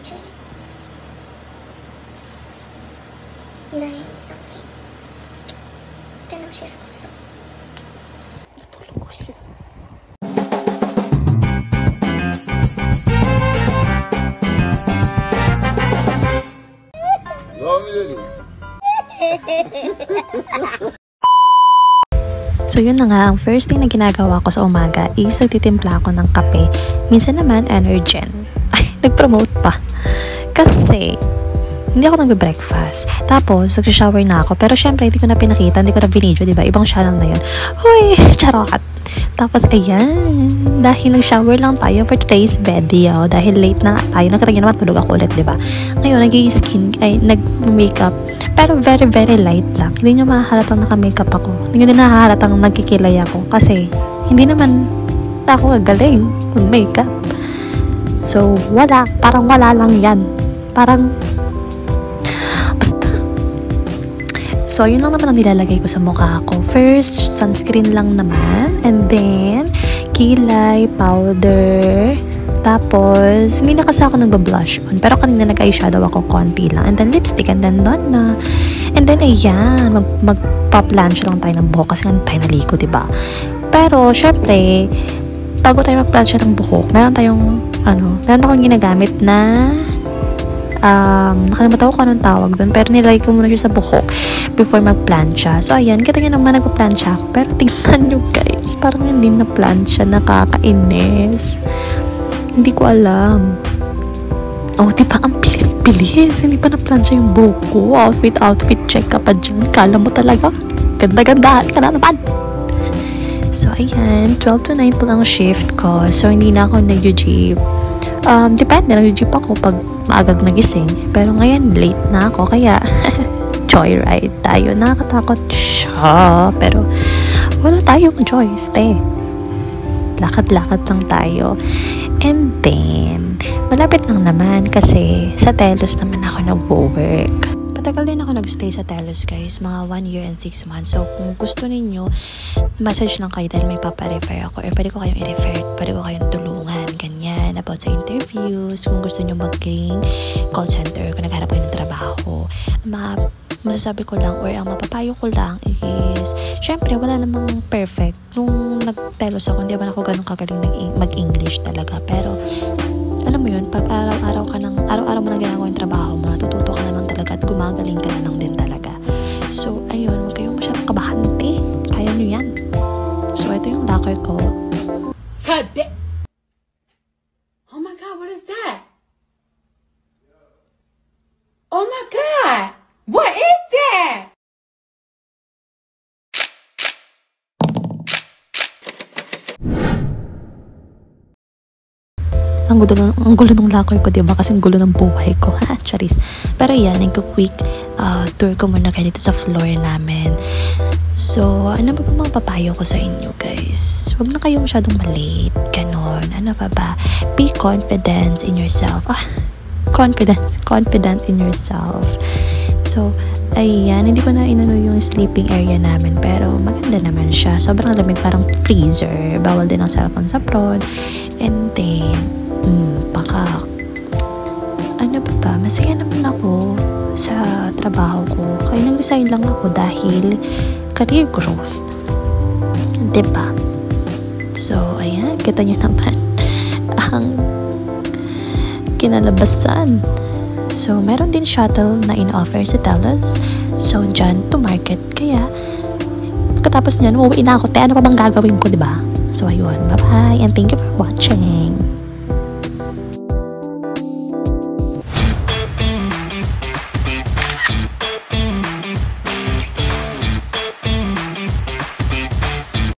picture. Dahil sa akin. Ito na shift ko. So, natulog ulit. So yun na nga, ang first thing na ginagawa ko sa umaga is nagtitimpla ako ng kape. Minsan naman, Energen. Ay, nag-promote pa. Kasi, hindi ako nag-breakfast. Tapos, nag-shower na ako. Pero syempre, hindi ko na pinakita, hindi ko na binidyo, diba? Ibang channel na yun. Huy, charot! Tapos, ayan. Dahil nag-shower lang tayo for today's video. Dahil late na tayo. Nakatagyan naman, tulog ako ulit, diba? Ngayon, nag-makeup. Pero very, very light lang. Hindi nyo mahahalatang naka-makeup ako. Hindi nyo din nahahalatang nagkikilay ako. Kasi, hindi naman ako gagaling mag-makeup. So, wala. Parang wala lang yan. Parang, basta. So, yun lang naman ang nilalagay ko sa mukha ko. First, sunscreen lang naman. And then, kilay, powder. Tapos, hindi na kasi ako nagba-blush on. Pero kanina nag-eyeshadow ako konti lang. And then, lipstick. And then, done na. And then, ayan. Mag-pa-planch lang tayo ng buhok. Kasi nga tayo naliko, diba? Pero, syempre, bago tayo mag-planch ng buhok, meron akong ginagamit na nakalimutan ko kung anong tawag doon. Pero nilagay ko muna siya sa buhok before mag-plancha. So, ayan. Kita nyo naman nag-plancha ako. Pero, tingnan nyo, guys. Parang hindi na-plancha. Nakakainis. Hindi ko alam. Oh, diba? Ang bilis-bilis. Hindi pa na-plancha yung buhok ko. Outfit check ka pa dyan. Kala mo talaga. Ganda-gandahan ka na naman. So, ayan. 12 to 9 pa lang shift ko. So, hindi na ako nag-jeep. Depende. Nag-jeep ako pag maagag nagising. Pero ngayon, late na ako. Kaya, joyride tayo. Nakakatakot siya. Pero, wala tayong choice, lakad-lakad lang tayo. And then, malapit lang naman kasi sa Telos naman ako nag-work. Patagal din ako nag-stay sa Telos, guys. Mga 1 year and 6 months. So, kung gusto ninyo, message lang kayo dahil may paparefer ako. Or pwede ko kayong i-refer. Pwede ko kayong tulungan. Ganyan. About sa interviews. Kung gusto nyo mag-gain call center. Kung nagharap kayo ng trabaho. Masasabi ko lang or ang mapapayo ko lang is syempre wala namang perfect. Nung nag-Telos ako, hindi naman ako ganun kagaling mag-English talaga. Pero alam mo yun, pag araw-araw mo na ginagawa yung trabaho mo, natututo ka na lang talaga at gumagaling ka na lang din talaga. So ayun, huwag kayong masyadong kabahante. Kaya nyo yan. So ito yung locker ko. Oh my God, what is that? Oh my God! What is that? Ang gulo ng locker ko, diba? Kasi ang gulo ng buhay ko. Ha, charis. Pero yan, nagko-quick tour ko muna kayo dito sa floor namin. So, ano ba mga papayo ko sa inyo, guys? Huwag na kayo masyadong malate. Ganon. Ano pa ba? Be confident in yourself. Confident in yourself. So, ayan, hindi ko na inano yung sleeping area namin, pero maganda naman siya. Sobrang lamig, parang freezer. Bawal din ang cellphone sa prod. And then, ano pa ba? Masaya naman ako sa trabaho ko. Kaya nag-resign lang ako dahil career growth. Diba? So, ayan, kita nyo naman ang kinalabasan. So, meron din shuttle na in-offer sa Telos. So, dyan to market. Kaya, pagkatapos niyan, uuwi na ako. Ano pa bang gagawin ko, diba? So, ayun. Bye-bye. And thank you for watching.